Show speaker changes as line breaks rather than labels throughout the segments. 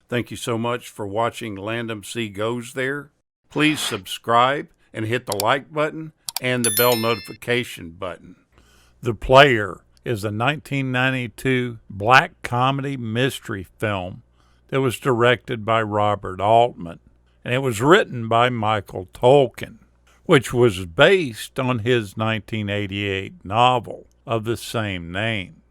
Thank you so much for watching Landumc Goes There. Please subscribe and hit the like button and the bell notification button. The Player is a 1992 black comedy mystery film that was directed by Robert Altman, and it was written by Michael Tolkien, which was based on his 1988 novel of the same name.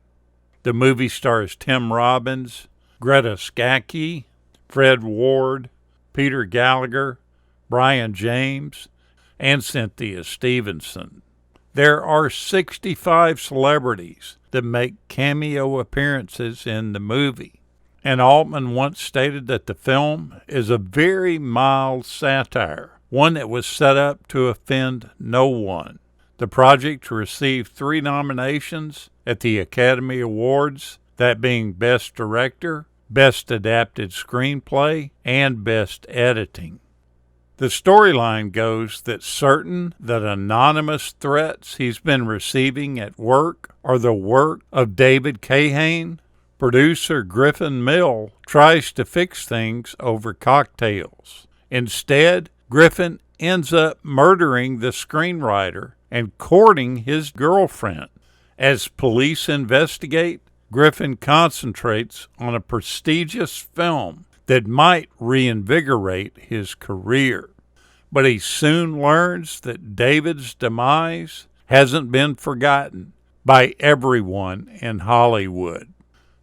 The movie stars Tim Robbins, Greta Scacchi, Fred Ward, Peter Gallagher, Brian James, and Cynthia Stevenson. There are 65 celebrities that make cameo appearances in the movie, and Altman once stated that the film is a very mild satire, one that was set up to offend no one. The project received 3 nominations at the Academy Awards, that being Best Director, Best Adapted Screenplay, and Best Editing. The storyline goes that anonymous threats he's been receiving at work are the work of David Kahane. Producer Griffin Mill tries to fix things over cocktails. Instead, Griffin ends up murdering the screenwriter and courting his girlfriend. As police investigate, Griffin concentrates on a prestigious film that might reinvigorate his career. But he soon learns that David's demise hasn't been forgotten by everyone in Hollywood.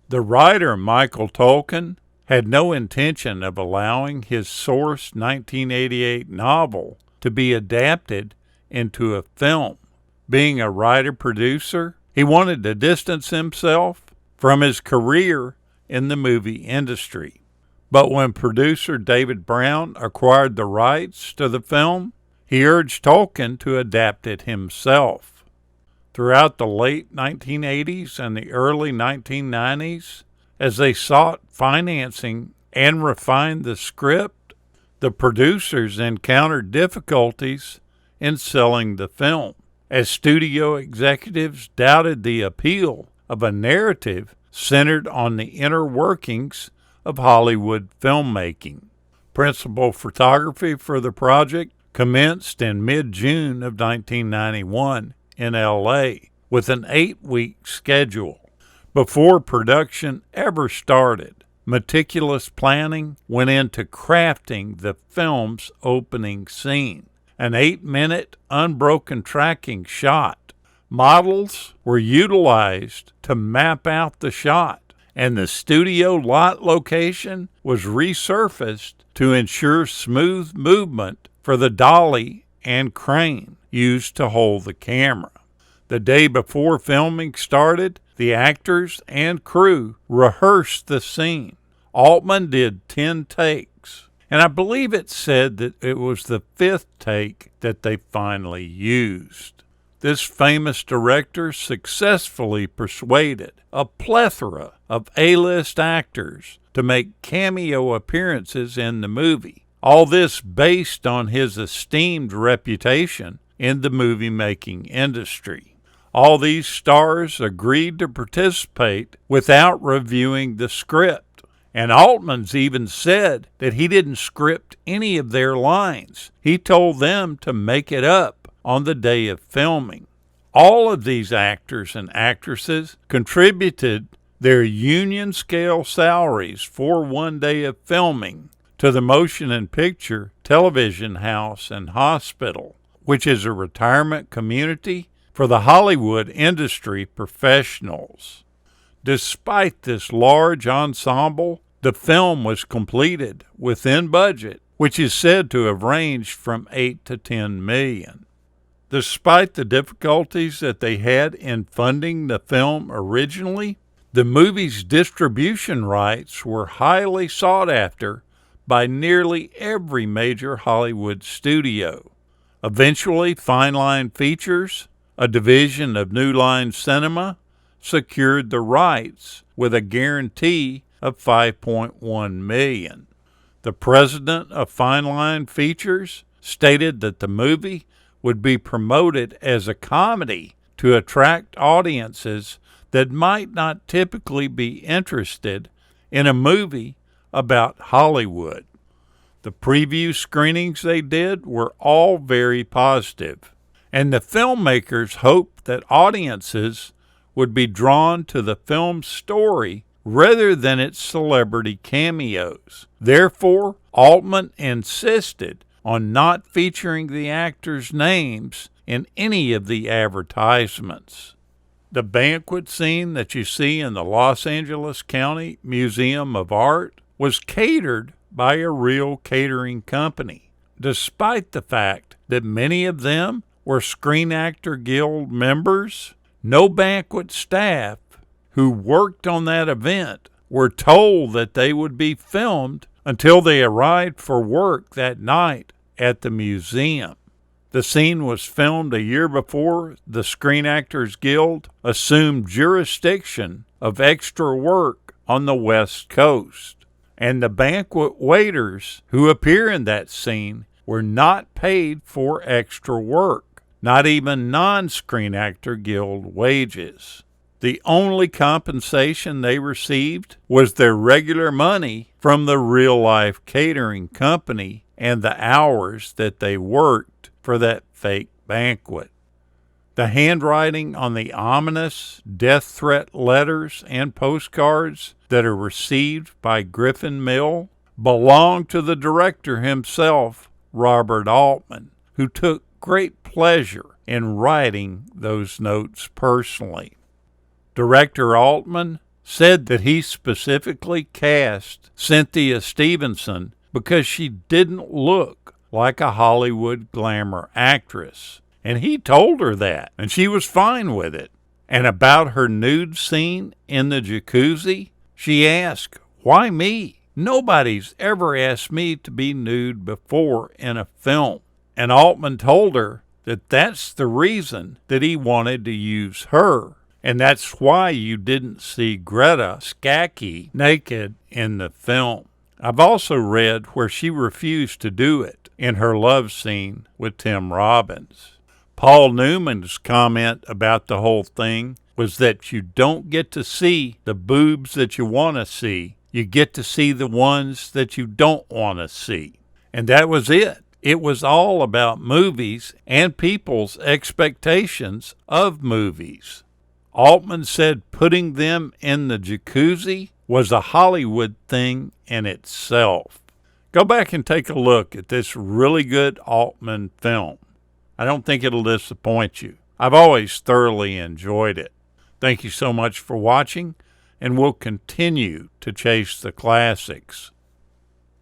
The writer, Michael Tolkien, had no intention of allowing his source 1988 novel to be adapted into a film. Being a writer-producer, he wanted to distance himself from his career in the movie industry. But when producer David Brown acquired the rights to the film, he urged Tolkien to adapt it himself. Throughout the late 1980s and the early 1990s, as they sought financing and refined the script, the producers encountered difficulties in selling the film, as studio executives doubted the appeal of a narrative centered on the inner workings of Hollywood filmmaking. Principal photography for the project commenced in mid-June of 1991 in L.A. with an 8-week schedule. Before production ever started, meticulous planning went into crafting the film's opening scene, an 8-minute unbroken tracking shot. Models were utilized to map out the shot, and the studio lot location was resurfaced to ensure smooth movement for the dolly and crane used to hold the camera. The day before filming started, the actors and crew rehearsed the scene. Altman did 10 takes, and I believe it said that it was the 5th take that they finally used. This famous director successfully persuaded a plethora of A-list actors to make cameo appearances in the movie. All this based on his esteemed reputation in the movie-making industry. All these stars agreed to participate without reviewing the script. And Altman's even said that he didn't script any of their lines. He told them to make it up on the day of filming. All of these actors and actresses contributed their union scale salaries for one day of filming to the Motion and Picture Television House and Hospital, which is a retirement community for the Hollywood industry professionals. Despite this large ensemble, the film was completed within budget, which is said to have ranged from $8 to $10 million. Despite the difficulties that they had in funding the film originally, the movie's distribution rights were highly sought after by nearly every major Hollywood studio. Eventually, Fine Line Features, a division of New Line Cinema, secured the rights with a guarantee of $5.1 million. The president of Fine Line Features stated that the movie would be promoted as a comedy to attract audiences that might not typically be interested in a movie about Hollywood. The preview screenings they did were all very positive, and the filmmakers hoped that audiences would be drawn to the film's story rather than its celebrity cameos. Therefore, Altman insisted on not featuring the actors' names in any of the advertisements. The banquet scene that you see in the Los Angeles County Museum of Art was catered by a real catering company, despite the fact that many of them were Screen Actor Guild members. No banquet staff who worked on that event were told that they would be filmed until they arrived for work that night at the museum. The scene was filmed a year before the Screen Actors Guild assumed jurisdiction of extra work on the West Coast, and the banquet waiters who appear in that scene were not paid for extra work, not even non-Screen Actor Guild wages. The only compensation they received was their regular money from the real-life catering company and the hours that they worked for that fake banquet. The handwriting on the ominous death threat letters and postcards that are received by Griffin Mill belong to the director himself, Robert Altman, who took great pleasure in writing those notes personally. Director Altman said that he specifically cast Cynthia Stevenson because she didn't look like a Hollywood glamour actress. And he told her that, and she was fine with it. And about her nude scene in the jacuzzi, she asked, "Why me? Nobody's ever asked me to be nude before in a film." And Altman told her that that's the reason that he wanted to use her. And that's why you didn't see Greta Scacchi naked in the film. I've also read where she refused to do it in her love scene with Tim Robbins. Paul Newman's comment about the whole thing was that you don't get to see the boobs that you want to see. You get to see the ones that you don't want to see. And that was it. It was all about movies and people's expectations of movies. Altman said putting them in the jacuzzi was a Hollywood thing in itself. Go back and take a look at this really good Altman film. I don't think it'll disappoint you. I've always thoroughly enjoyed it. Thank you so much for watching, and we'll continue to chase the classics.